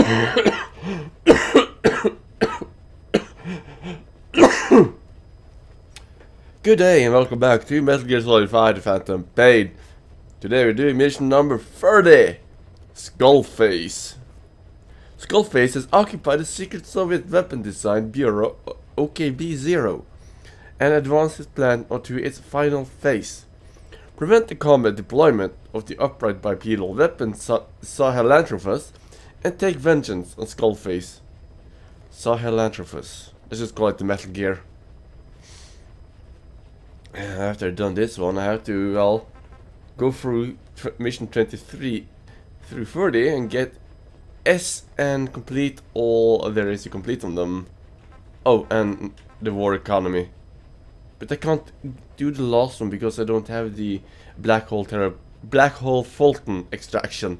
Good day and welcome back to Metal Gear Solid 5: The Phantom Pain. Today we're doing mission number 30, Skullface. Skullface has occupied the secret Soviet weapon design bureau OKB-0 and advanced his plan onto its final phase. Prevent the combat deployment of the upright bipedal weapon Sahelanthropus and take vengeance on Skullface. Sahelanthropus. Let's just call it the Metal Gear. After I've done this one, I have to, well, go through mission 23 through 30 and get S and complete all there is to complete on them. Oh, and the war economy. But I can't do the last one because I don't have the black hole Fulton extraction.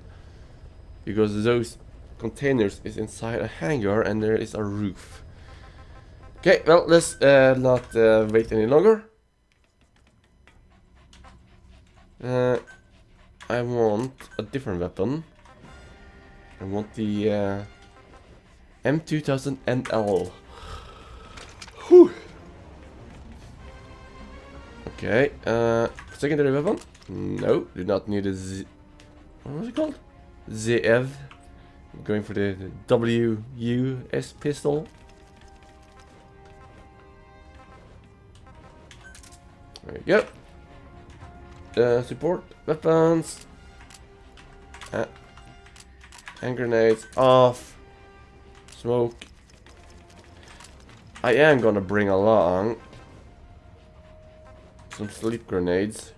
Because those containers is inside a hangar and there is a roof. Okay, well, let's not wait any longer. I want a different weapon. I want the M2000NL. Whew. Okay, secondary weapon? No, do not need a what was it called? ZF. I'm going for the WUS pistol. There you go. Support weapons. Hand grenades off. Smoke. I am gonna bring along some sleep grenades.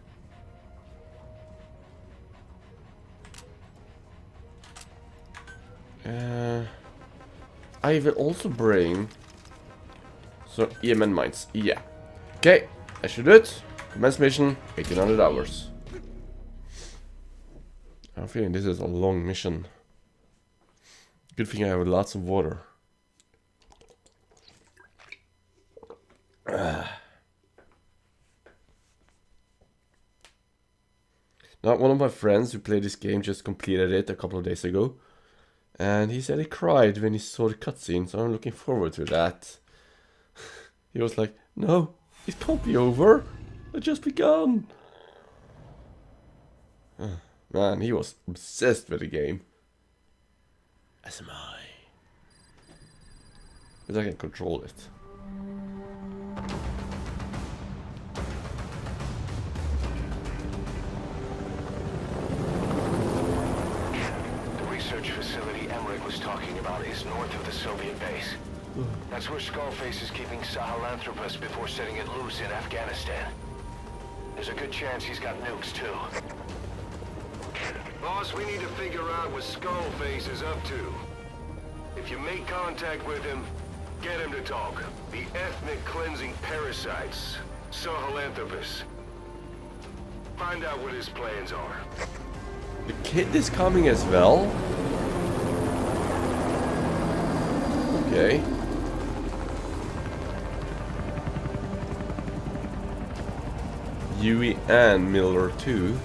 I will also bring some EMN mines. Yeah. Okay, I should do it. Commence mission, 1800 hours. I'm feeling this is a long mission. Good thing I have lots of water. Now, one of my friends who played this game just completed it a couple of days ago. And he said he cried when he saw the cutscene, so I'm looking forward to that. He was like, no, it can't be over. It just begun. Man, he was obsessed with the game. As am I. But I can control it. The research facility Emmerich was talking about is north of the Soviet base. That's where Skullface is keeping Sahelanthropus before setting it loose in Afghanistan. There's a good chance he's got nukes, too. Boss, we need to figure out what Skullface is up to. If you make contact with him, get him to talk. The ethnic cleansing parasites, Sahelanthropus. Find out what his plans are. The kid is coming as well? Okay. Yui and Miller too.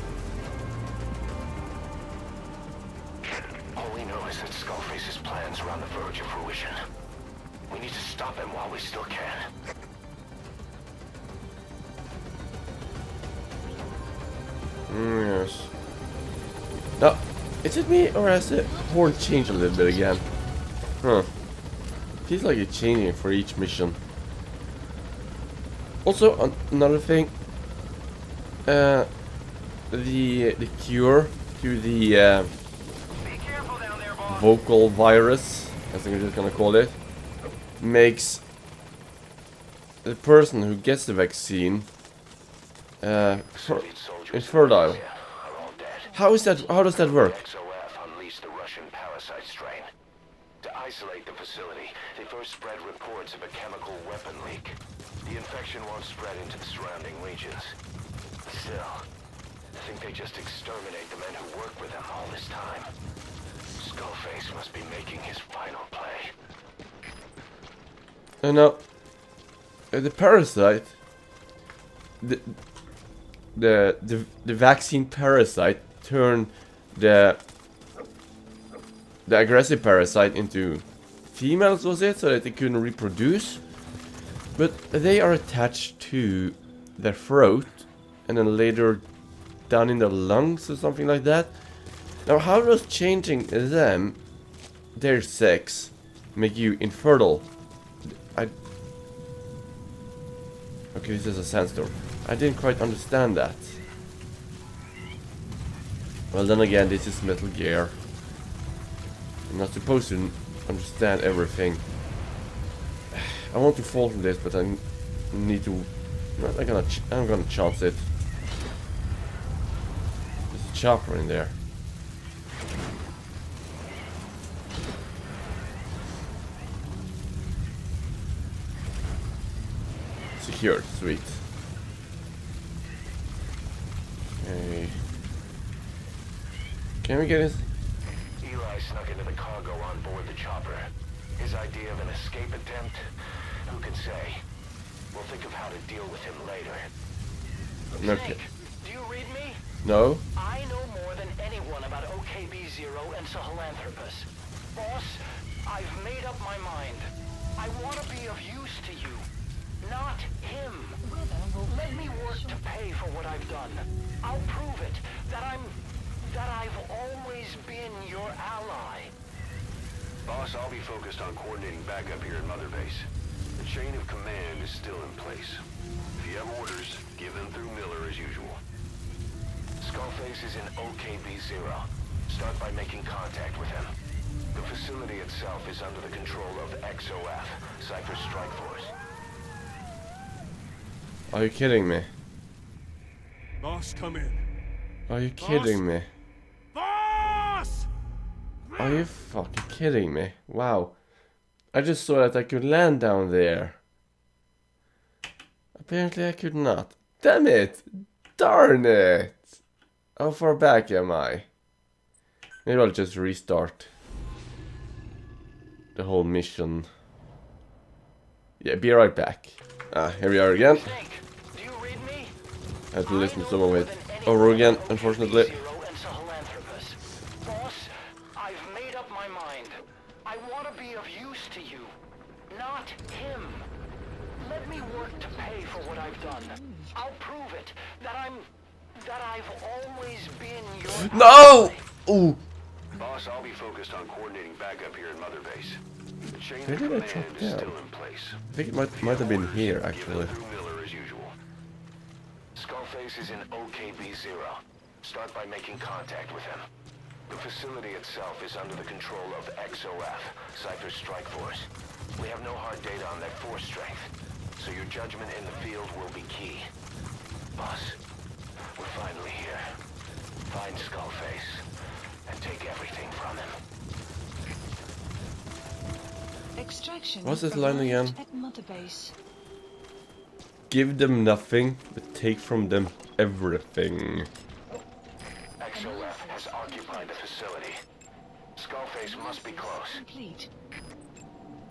All we know is that Skullface's plans are on the verge of fruition. We need to stop him while we still can. Yes. Now, is it me or has the horn changed a little bit again? Huh. Feels like it's changing for each mission. Also, another thing. The cure to the vocal virus, I think I'm just gonna call it, makes the person who gets the vaccine infertile. How does that work? Unleashed the Russian parasite strain. To isolate the facility, they first spread reports of a chemical weapon leak. The infection won't spread into the surrounding regions. Still, I think they just exterminate the men who work with them all this time. Skullface must be making his final play. No, the parasite, the vaccine parasite turned the the aggressive parasite into females, was it? So that they couldn't reproduce. But they are attached to their throat and then later down in their lungs or something like that. Now, how does changing them, their sex, make you infertile? Okay, this is a sandstorm. I didn't quite understand that. Well, then again, this is Metal Gear. I'm not supposed to understand everything. I want to fall from this, but I need to. I'm gonna chance it. There's a chopper in there. Secure, sweet. Okay. Can we get this? Eli snuck into the cargo on board the chopper. His idea of an escape attempt? Who can say? We'll think of how to deal with him later. Okay. Snake, do you read me? No? I know more than anyone about OKB-0 and Sahelanthropus. Boss, I've made up my mind. I want to be of use to you, not him. Let me work to pay for what I've done. I'll prove it, that I've always been your ally. Boss, I'll be focused on coordinating backup here at Mother Base. The chain of command is still in place. If you have orders, give them through Miller as usual. Skullface is in OKB-0. Start by making contact with him. The facility itself is under the control of XOF, Cypher Strike Force. Are you kidding me? Boss, come in. Are you kidding me? Boss! Are you fucking kidding me? Wow. I just saw that I could land down there. Apparently I could not. Damn it! Darn it! How far back am I? Maybe I'll just restart the whole mission. Yeah, be right back. Here we are again. Snake, do you read me? I had to listen to some of it over again, unfortunately. Boss, I've made up my mind. I want to be of use to you, not him. Let me work to pay for what I've done. I'll prove it, that I've always been your No! Ooh. Boss, I'll be focused on coordinating backup here at Mother Base. The chain Where of did I command drop is down? still in place. I think it might have been here, actually. Through Miller as usual. Skullface is in OKB-0. Start by making contact with him. The facility itself is under the control of XOF, Cypher Strike Force. We have no hard data on their force strength, so your judgment in the field will be key. Boss, we're finally here. Find Skullface and take everything from him. Extraction. What's this line again? At Mother Base. Give them nothing, but take from them everything. XOF has occupied the facility. Skullface must be close. Complete.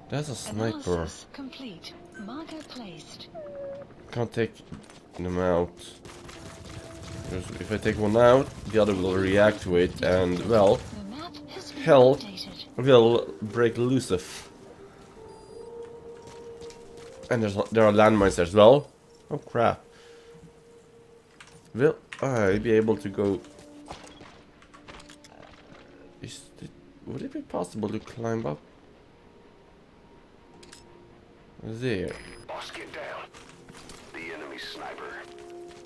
That's a sniper. Analysis complete. Marker placed. Can't take them out. Because if I take one out, the other will react to it, and well, The map has been hell updated. will break loose of. And there are landmines as well. Oh crap. Will I be able to go? Would it be possible to climb up there? Boss, get down. The enemy sniper.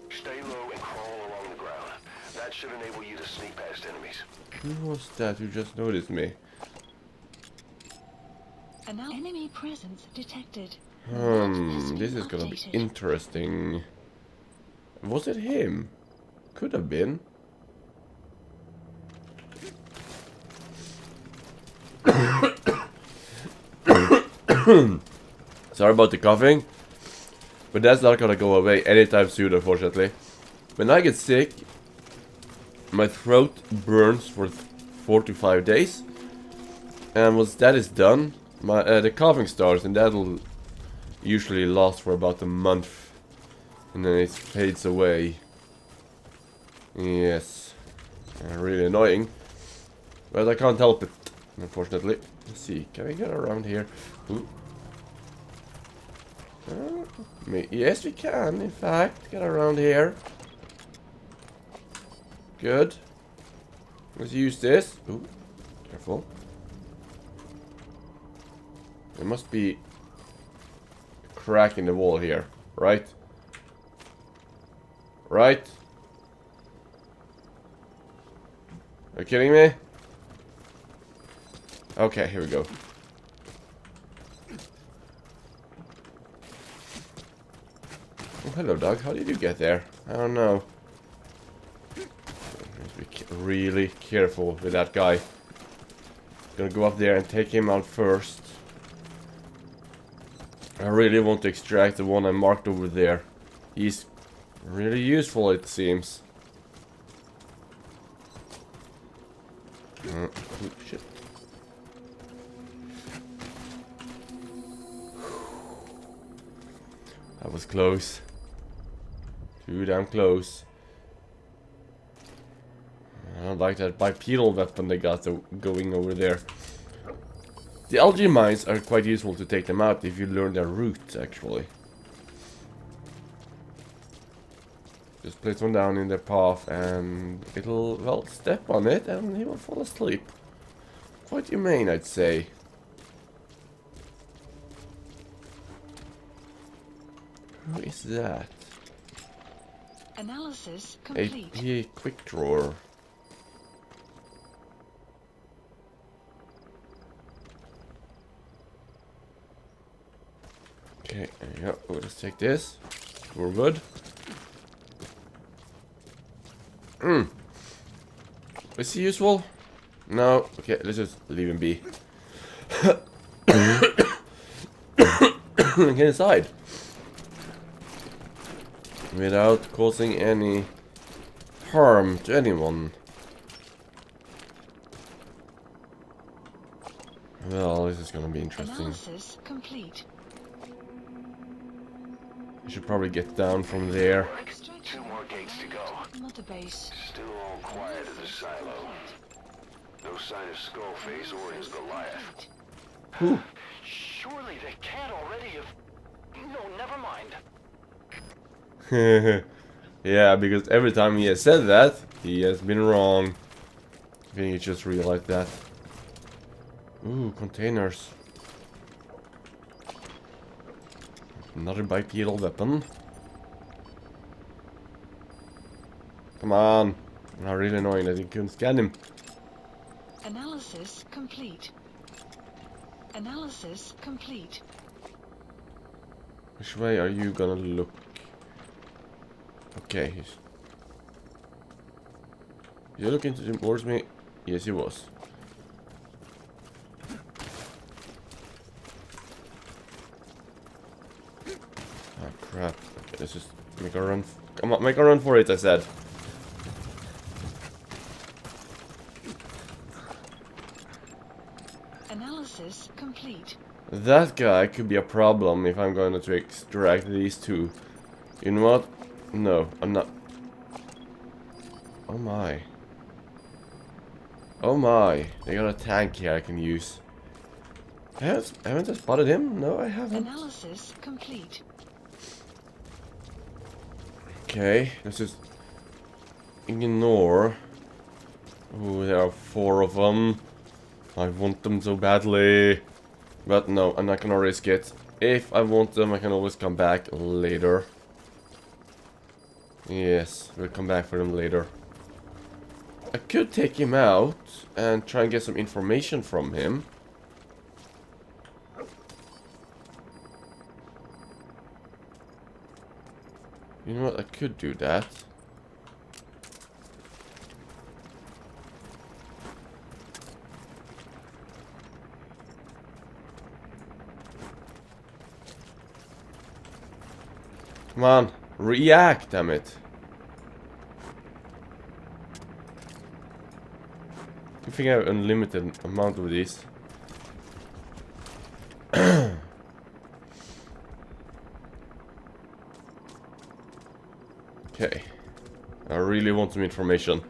Stay low and crawl along the ground. That should enable you to sneak past enemies. Who was that who just noticed me? Enemy presence detected. The map has been This is gonna be updated. interesting. Was it him? Could have been. Sorry about the coughing, but that's not gonna go away anytime soon, unfortunately. When I get sick, my throat burns for 4 to 5 days, and once that is done, the coughing starts, and that'll usually last for about a month, and then it fades away. Yes, really annoying, but I can't help it. Unfortunately. Let's see, can we get around here? Ooh. Yes, we can, in fact, get around here. Good. Let's use this. Ooh, careful. There must be a crack in the wall here, right? Right? Are you kidding me? Okay, here we go. Oh, hello, dog. How did you get there? I don't know. Be really careful with that guy. Gonna go up there and take him out first. I really want to extract the one I marked over there. He's really useful, it seems. Oh, shit. That was close. Too damn close. I don't like that bipedal weapon they got going over there. The algae mines are quite useful to take them out if you learn their route, actually. Just place one down in their path and it'll, well, step on it and he will fall asleep. Quite humane, I'd say. Who is that? Analysis complete. A quick drawer. Okay, there you go. We'll just take this. We're good. Is he useful? No. Okay, let's just leave him be. Get inside. Without causing any harm to anyone. Well, this is gonna be interesting. Analysis complete. I should probably get down from there. Two more gates to go. Mother base. Still all quiet at the silo. No sign of Skullface or his Goliath. Whew. Surely they can't already have... No, never mind. Yeah, because every time he has said that, he has been wrong. I think he just realized that. Ooh, containers. Another bipedal weapon. Come on. Not really annoying that he couldn't scan him. Analysis complete. Analysis complete. Which way are you gonna look? Okay, you're looking towards me? Yes, he was. Oh crap. Okay, let's just make a run. Come on, make a run for it, I said. Analysis complete. That guy could be a problem if I'm going to extract these two. You know what? No, I'm not. Oh my. Oh my. They got a tank here I can use. Haven't I spotted him? No, I haven't. Analysis complete. Okay, let's just ignore. Oh, there are 4 of them. I want them so badly. But no, I'm not gonna risk it. If I want them, I can always come back later. Yes, we'll come back for them later. I could take him out and try and get some information from him. You know what, I could do that. Come on, react, damn it. I think I have unlimited amount of these. Okay. I really want some information.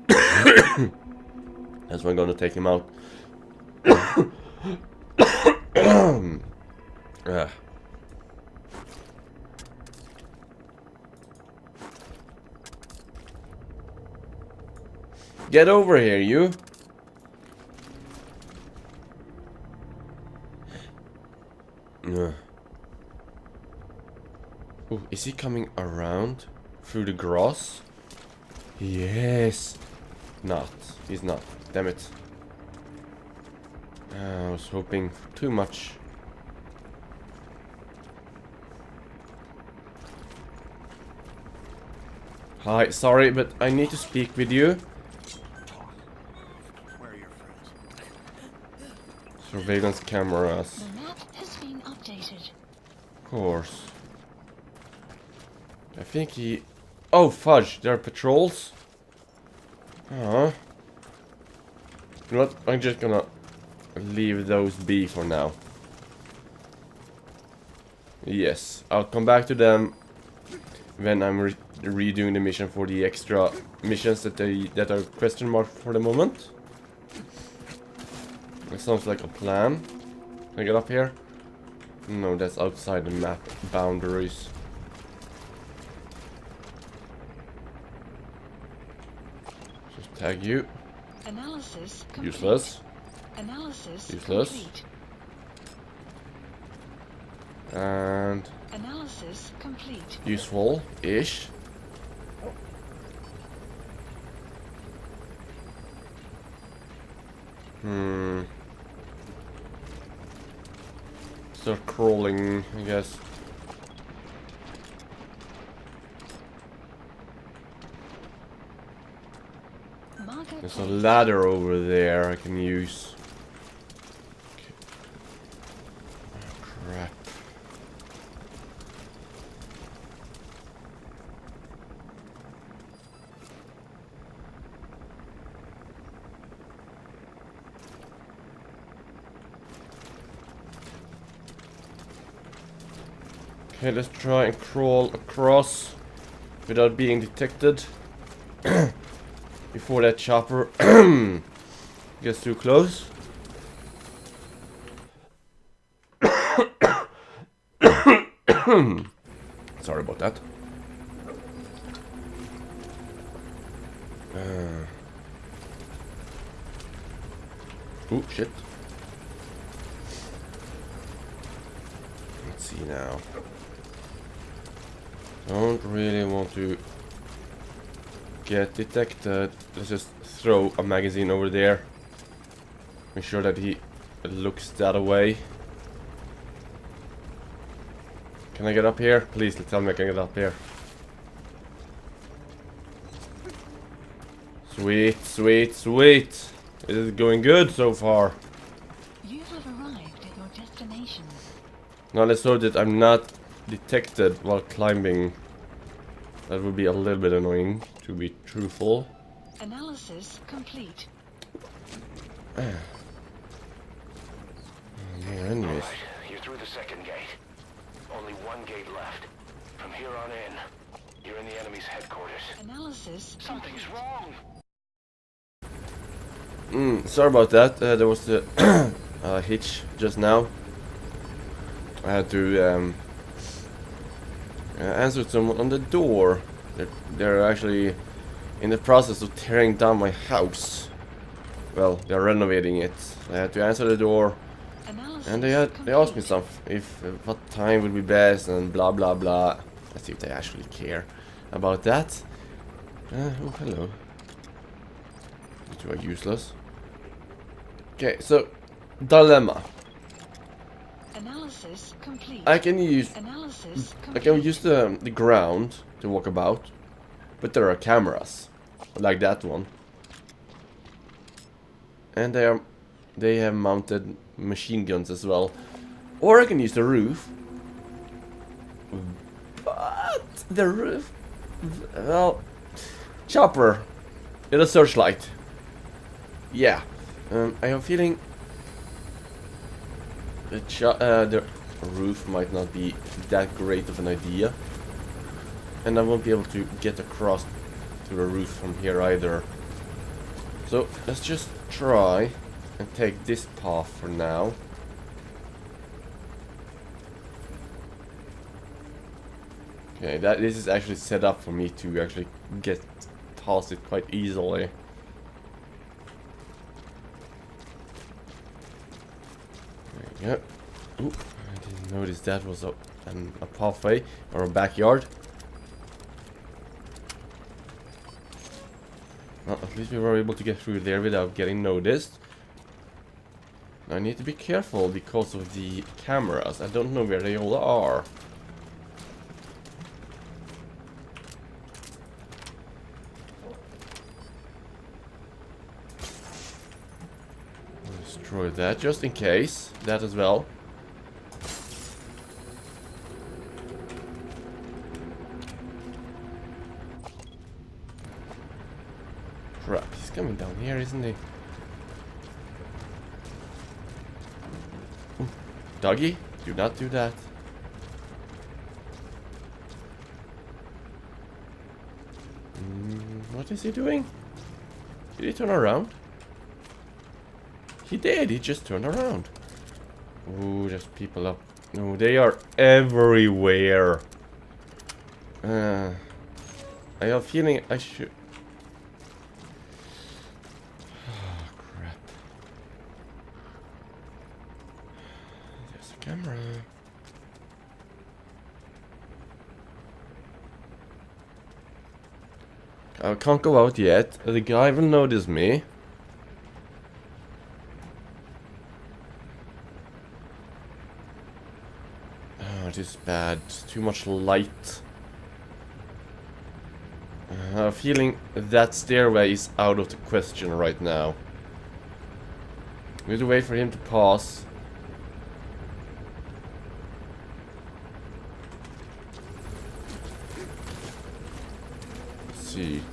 That's why I'm gonna take him out. Get over here, you. Oh, is he coming around through the grass? Yes. Not. He's not. Damn it. I was hoping for too much. Hi, sorry, but I need to speak with you. Where are your friends? Surveillance cameras. The map has been updated. Of course. I think he... Oh, fudge. There are patrols? You know what? I'm just gonna leave those be for now. Yes, I'll come back to them when I'm redoing the mission for the extra missions that are question mark for the moment. That sounds like a plan. Can I get up here? No, that's outside the map boundaries. Just tag you. Analysis complete. Useless. Analysis Useless. complete. And Analysis complete. useful-ish. Start crawling, I guess. There's a ladder over there I can use. Okay. Oh, crap. Okay, let's try and crawl across without being detected. Before that chopper gets too close. Sorry about that. Oh shit. Let's see now. Don't really want to get detected. Let's just throw a magazine over there. Make sure that he looks that way. Can I get up here? Please tell me I can get up here. Sweet, sweet, sweet. This is going good so far. You have arrived at your destination. Now let's hope that I'm not detected while climbing. That would be a little bit annoying, to be truthful. Analysis complete. More enemies. Alright, you're through the second gate. Only one gate left. From here on in, you're in the enemy's headquarters. Analysis Something's complete. wrong! Sorry about that. There was a hitch just now. I had to answer someone on the door. They're actually in the process of tearing down my house. Well, they're renovating it. I had to answer the door, Analysis and they asked me something, what time would be best, and blah blah blah. Let's see if they actually care about that. Oh, hello. You two are useless. Okay, so dilemma. Analysis complete. I can use Analysis I complete. can use the ground to walk about, but there are cameras like that one, and they have mounted machine guns as well. Or I can use the roof, but the roof, well, chopper, with a searchlight. Yeah, I have a feeling the roof might not be that great of an idea, and I won't be able to get across to the roof from here either. So let's just try and take this path for now. Okay, this is actually set up for me to actually get past it quite easily. Yeah. Ooh, I didn't notice that was a pathway or a backyard. Well, at least we were able to get through there without getting noticed. I need to be careful because of the cameras. I don't know where they all are. Destroy that just in case. That as well. Crap, he's coming down here, isn't he? Ooh, doggy, do not do that. What is he doing? Did he turn around? He did, he just turned around. Ooh, there's people up. No, they are everywhere. I have a feeling I should... Oh, crap. There's a camera. I can't go out yet. The guy will notice me. This is bad. Too much light. I have a feeling that stairway is out of the question right now. We need to wait for him to pass. Let's see.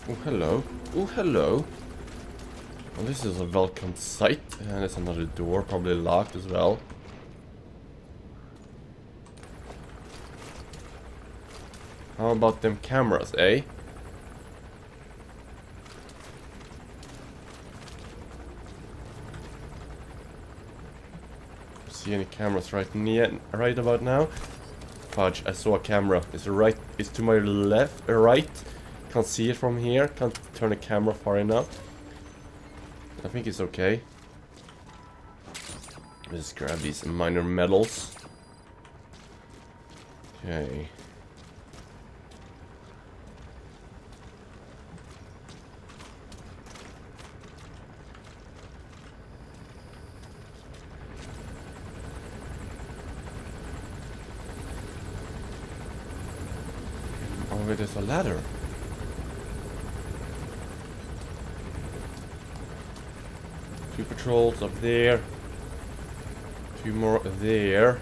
Oh, hello. Oh, hello. Well, this is a welcome sight. And there's another door, probably locked as well. How about them cameras, eh? See any cameras right about now? Fudge, I saw a camera. It's right. It's to my left, right. Can't see it from here. Can't turn the camera far enough. I think it's okay. Let's grab these minor medals. Okay. Oh, there's a ladder. Two patrols up there. Two more there.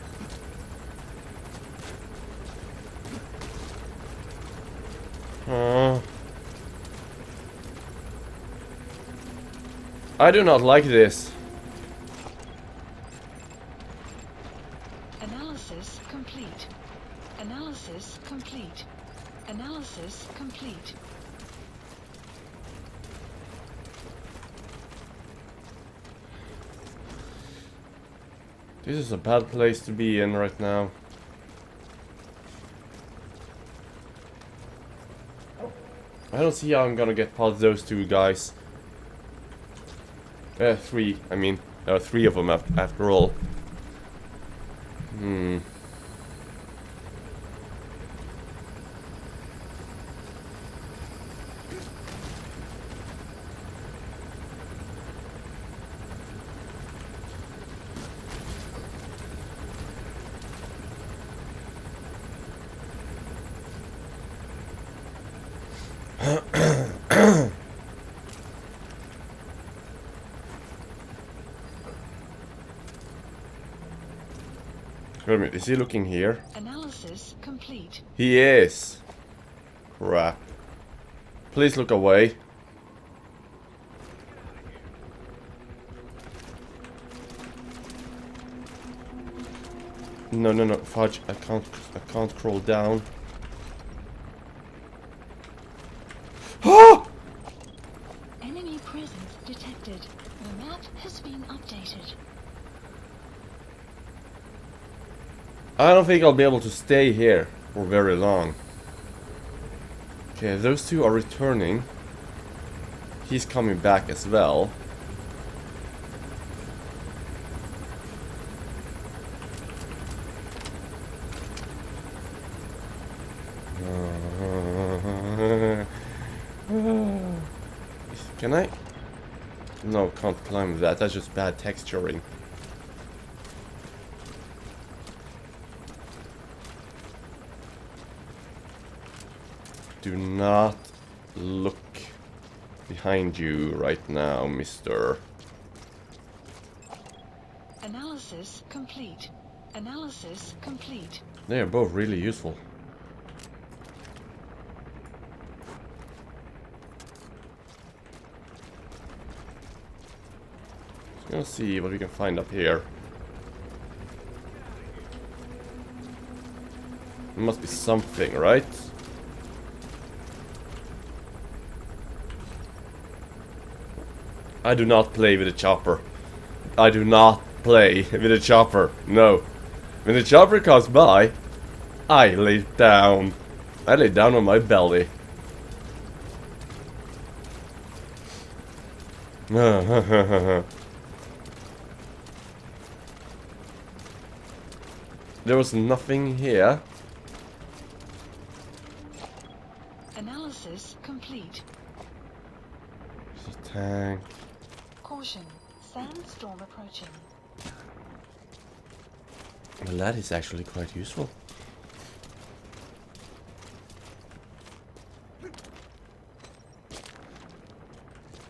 I do not like this. Analysis complete. Analysis complete. Analysis complete. This is a bad place to be in right now. I don't see how I'm gonna get past those two guys. Three. I mean, there are three of them after all. Wait a minute, is he looking here? Analysis complete. He is. Crap. Please look away. No, no, no, fudge! I can't crawl down. Ah! Enemy presence detected. The map has been updated. I don't think I'll be able to stay here for very long. Okay, those two are returning. He's coming back as well. Can I? No, can't climb that. That's just bad texturing. Do not look behind you right now, mister. Analysis complete. Analysis complete. They are both really useful. Just gonna see what we can find up here. There must be something, right? I do not play with a chopper. I do not play with a chopper. No. When the chopper comes by, I lay down. I lay down on my belly. There was nothing here. Analysis complete. There's a tank. Caution. Sandstorm approaching. Well, that is actually quite useful.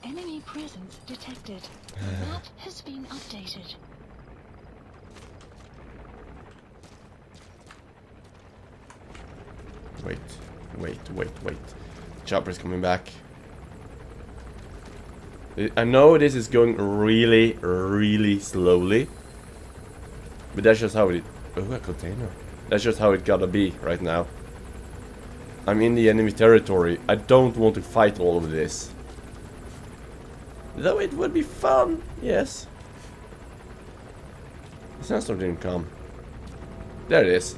Enemy presence detected. The map has been updated. Wait. Chopper's coming back. I know this is going really slowly. But that's just how it... Oh, a container. That's just how it gotta be right now. I'm in the enemy territory. I don't want to fight all of this. Though it would be fun, yes. The sandstorm didn't come. There it is.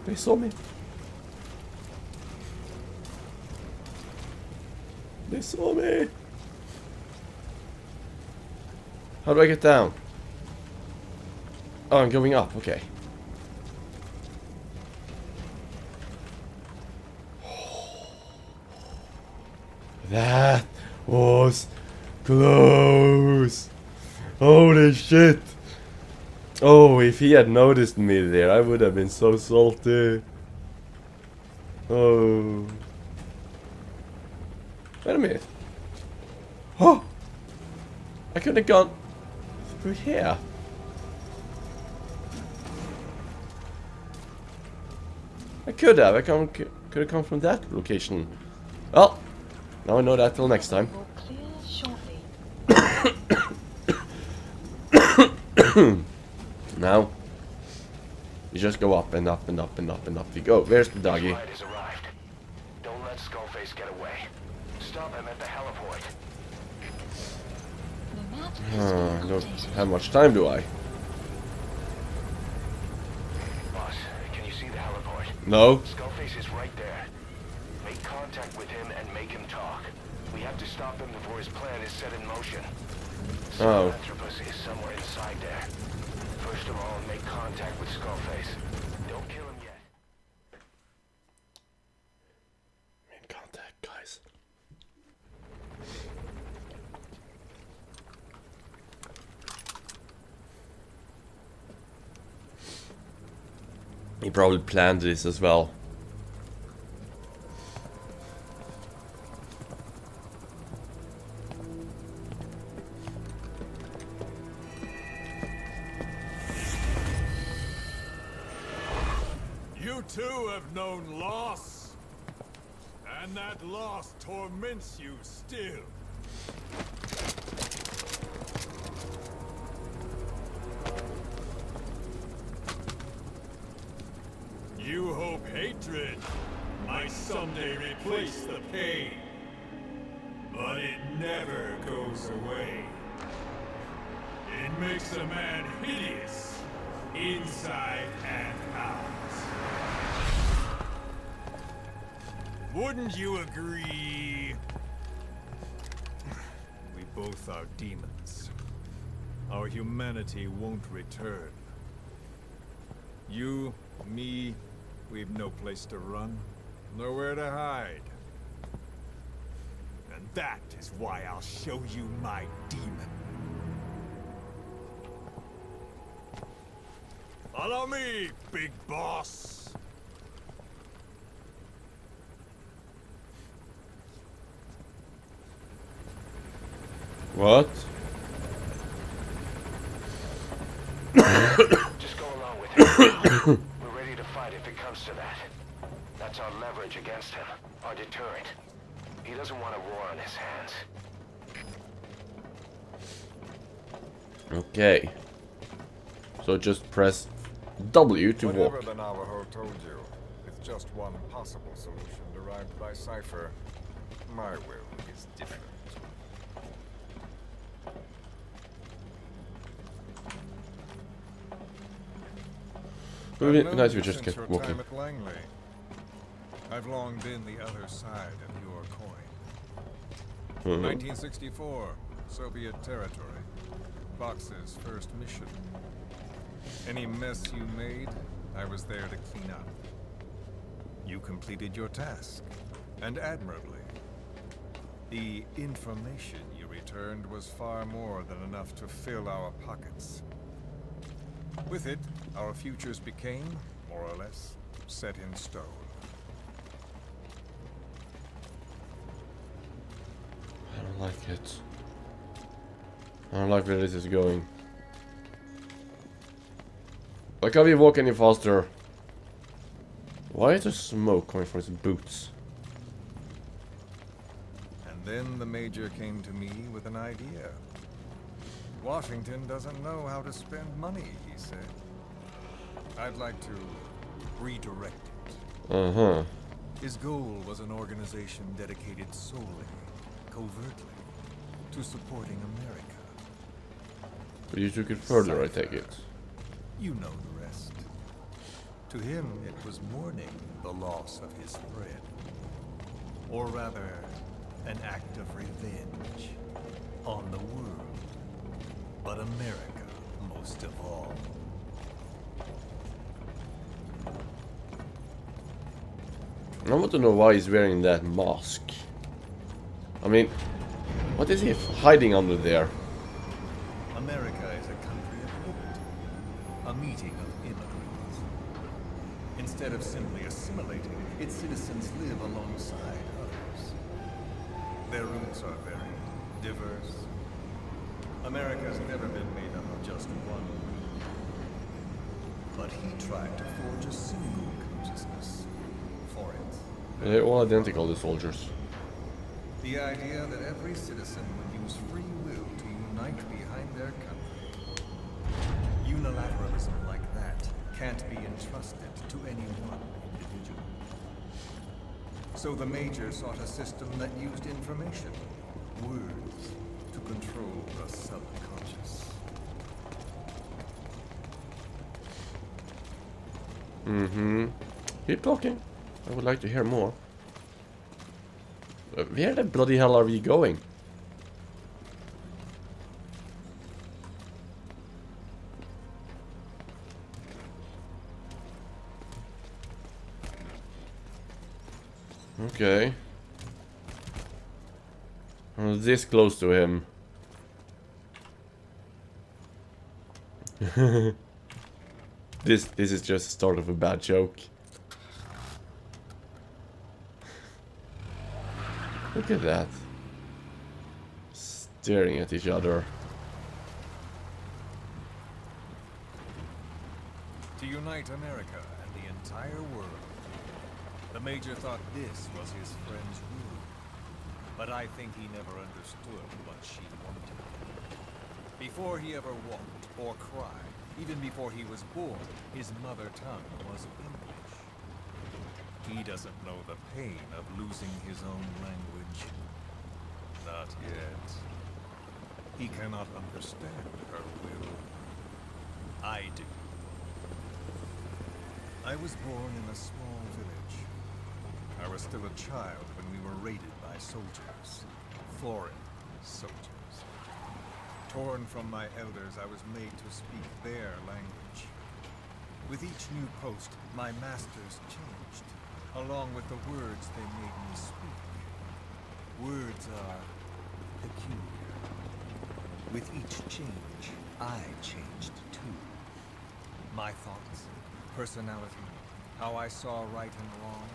They saw me. They saw me. How do I get down? Oh, I'm going up. Okay. That was close. Holy shit. Oh, if he had noticed me there, I would have been so salty. Oh. Wait a minute. Oh! I could have gone through here. I could have. Could have come from that location. Well, now I know that till next time. Will clear shortly. Now, you just go up and up and up and up and up you go. Where's the doggy? His ride has arrived. Don't let Skullface get away. Stop him at the heliport. The map I has been don't updated. have much time, do I? Boss, can you see the heliport? No? Skullface is right there. Make contact with him and make him talk. We have to stop him before his plan is set in motion. Oh. Sahelanthropus is somewhere inside there. First of all, make contact with Skullface. Don't kill him yet. Main contact, guys. He probably planned this as well. You too have known loss. And that loss torments you still. You hope hatred might someday replace the pain. But it never goes away. It makes a man hideous, inside and out. Wouldn't you agree? We both are demons. Our humanity won't return. You, me, we've no place to run, nowhere to hide. And that is why I'll show you my demon. Follow me, big boss! What? Just go along with him. We're ready to fight if it comes to that. That's our leverage against him, our deterrent. He doesn't want a war on his hands. Okay. So just press W to Whatever walk. the Navajo told you, it's just one possible solution derived by Cypher. My will is different. Would I've be known nice if you we just since kept your walking. time at Langley. I've long been the other side of your coin. 1964, Soviet territory. Fox's first mission. Any mess you made, I was there to clean up. You completed your task, and admirably. The information you returned was far more than enough to fill our pockets. With it, our futures became, more or less, set in stone. I don't like it. I don't like where this is going. Why can't we walk any faster? Why is there smoke coming from his boots? And then the Major came to me with an idea. Washington doesn't know how to spend money, he said. I'd like to redirect it. Uh-huh. His goal was an organization dedicated solely, covertly, to supporting America. But you took it further, I take it. You know the rest. To him, it was mourning the loss of his friend. Or rather, an act of revenge on the world. But America, most of all. I want to know why he's wearing that mask. I mean, what is he hiding under there? America is a country of liberty, a meeting of immigrants. Instead of simply assimilating, its citizens live alongside others. Their roots are very diverse. America's never been made up of just one group. But he tried to forge a single consciousness for it. They're all identical, the soldiers. The idea that every citizen would use free will to unite behind their country. Unilateralism like that can't be entrusted to any one individual. So the Major sought a system that used information, words, to control the subconscious. Mm-hmm. Keep talking. I would like to hear more. Where the bloody hell are we going? Okay. I'm this close to him. This is just the start of a bad joke. Look at that. Staring at each other. To unite America and the entire world. The Major thought this was his friend's rule. But I think he never understood what she wanted. Before he ever walked or cried, even before he was born, his mother tongue was English. He doesn't know the pain of losing his own language. Not yet. He cannot understand her will. I do. I was born in a small village. I was still a child when we were raided by soldiers. Foreign soldiers. Torn from my elders, I was made to speak their language. With each new post, my masters changed, along with the words they made me speak. Words are peculiar. With each change, I changed too. My thoughts, personality, how I saw right and wrong.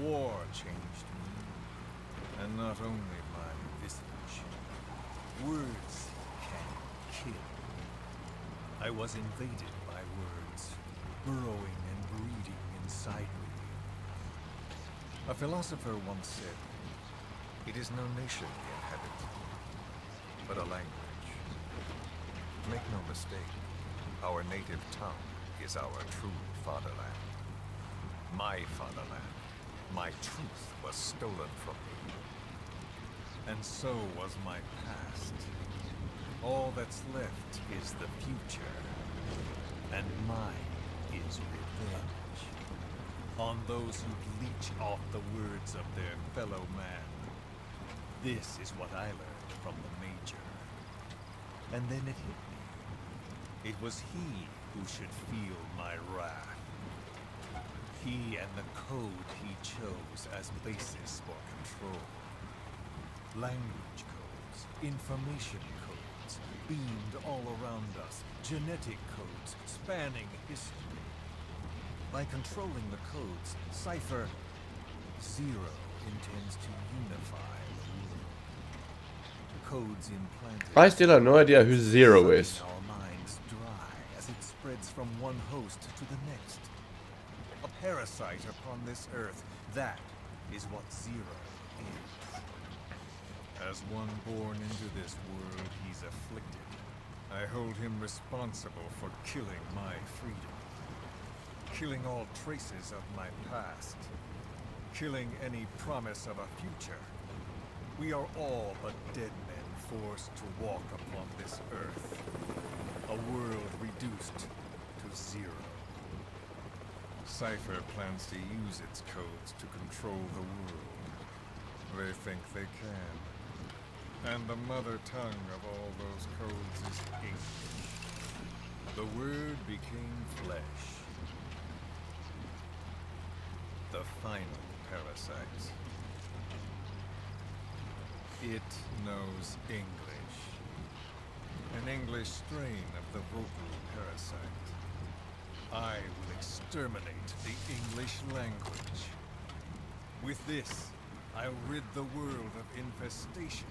War changed me, and not only my visage. Words can kill. I was invaded by words, burrowing and breeding inside me. A philosopher once said, "It is no nation we inhabit, but a language." Make no mistake, our native tongue is our true fatherland. My fatherland. My truth was stolen from me. And so was my past. All that's left is the future. And mine is revenge. On those who leech off the words of their fellow man. This is what I learned from the Major. And then it hit me. It was he who should feel my wrath. He and the code he chose as basis for control. Language codes, information codes, beamed all around us, genetic codes spanning history. By controlling the codes, Cypher Zero intends to unify the world. Codes implanted. I still have no idea who Zero is. Our minds dry as it spreads from one host to the next. A parasite upon this earth, that is what Zero is. As one born into this world, he's afflicted. I hold him responsible for killing my freedom. Killing all traces of my past. Killing any promise of a future. We are all but dead men forced to walk upon this earth. A world reduced to zero. Cypher plans to use its codes to control the world. They think they can. And the mother tongue of all those codes is ink. The word became flesh. The final parasite. It knows English. An English strain of the vocal parasite. I will exterminate the English language. With this, I'll rid the world of infestation.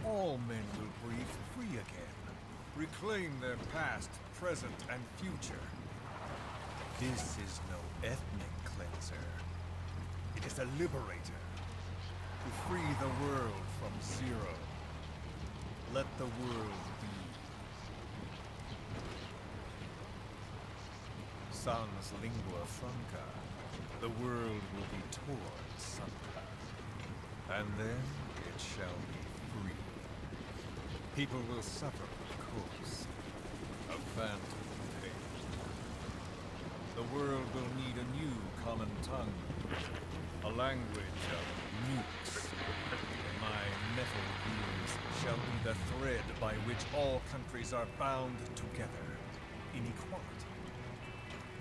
All men will breathe free again, reclaim their past, present, and future. This is no ethnic cleanser. It is a liberator. To free the world from Zero. Let the world be. Sans lingua franca, the world will be torn asunder. And then it shall be free. People will suffer, of course. A phantom pain. The world will need a new common tongue. A language of nukes. My metal beams shall be the thread by which all countries are bound together in equality.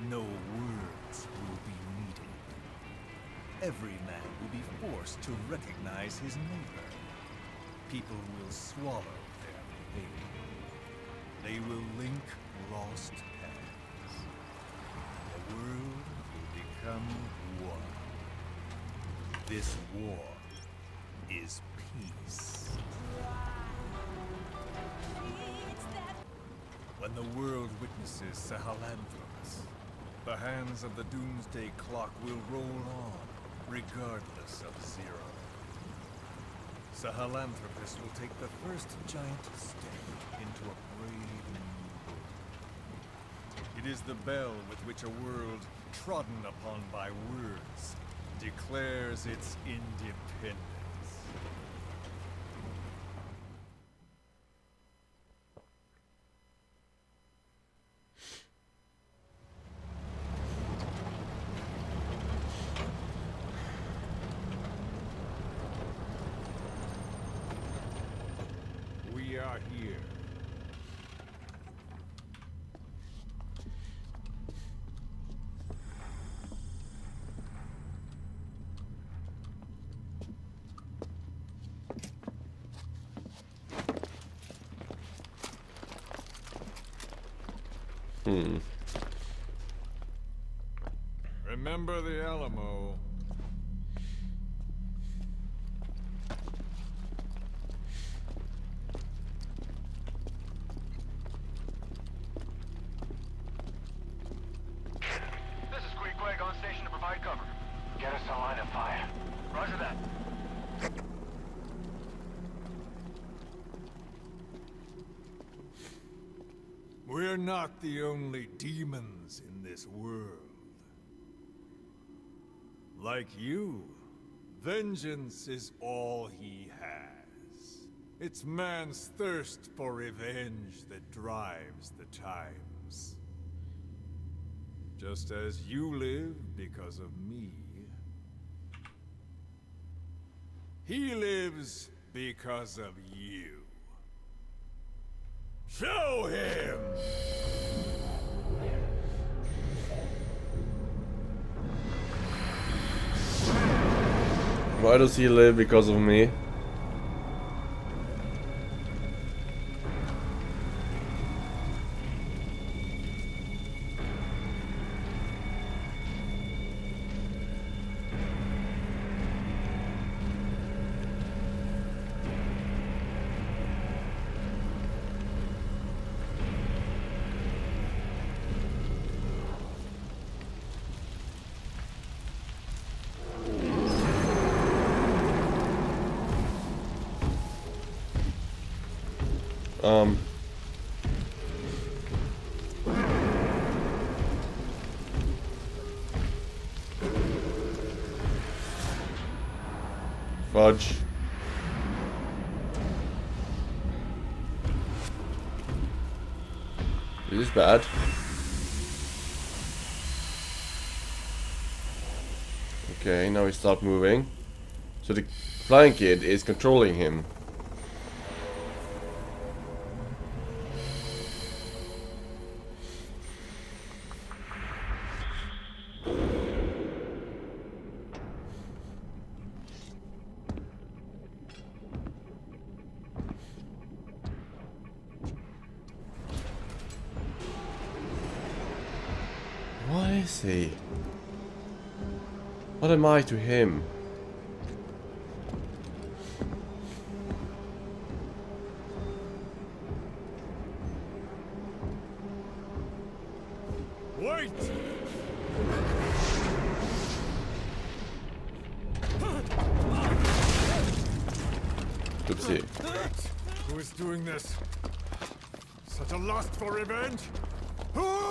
No words will be needed. Every man will be forced to recognize his neighbor. People will swallow their pain. They will link lost paths. The world will become one. This war is peace. When the world witnesses Sahelanthropus, the hands of the doomsday clock will roll on, regardless of Zero. Sahelanthropus will take the first giant step into a brave new world. It is the bell with which a world trodden upon by words declares its independence. We are here. Remember the Alamo. This is Queequeg on station to provide cover. Get us a line of fire. Roger that. We're not the only demons in this world. Like you, vengeance is all he has. It's man's thirst for revenge that drives the times. Just as you live because of me, he lives because of you. Show him! Why does he live because of me? Fudge. Is this bad? Okay, now he stopped moving. So the flying kid is controlling him. What is he? What am I to him? Wait! Oopsie. Who is doing this? Such a lust for revenge? Who?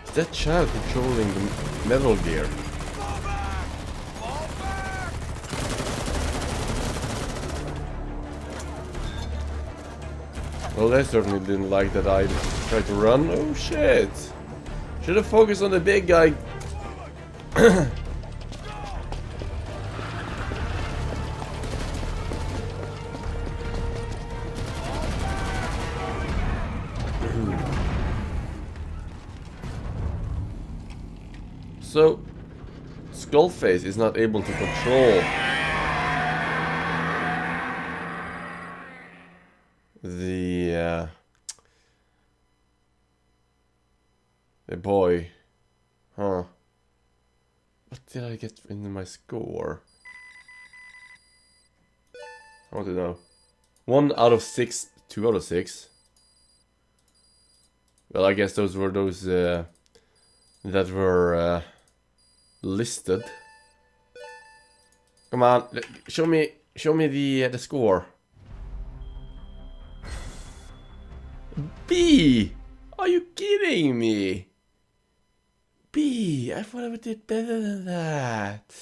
Is that child controlling the Metal Gear? Fall back! Fall back! Well, they certainly didn't like that I tried to run. Oh shit! Should have focused on the big guy. So, Skullface is not able to control the boy. Huh. What did I get in my score? I want to know. 1 out of 6, 2 out of 6. Well, I guess those were those that were listed. Come on, show me the score. B. Are you kidding me? B. I thought I did better than that.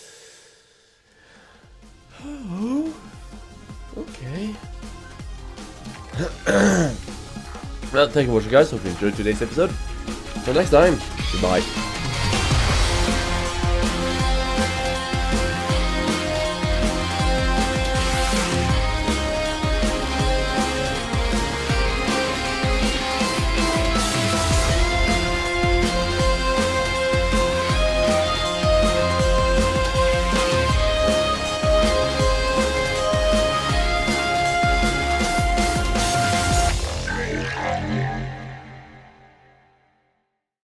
Oh. Okay. Well, thank you for watching, guys. Hope you enjoyed today's episode. Until next time, goodbye.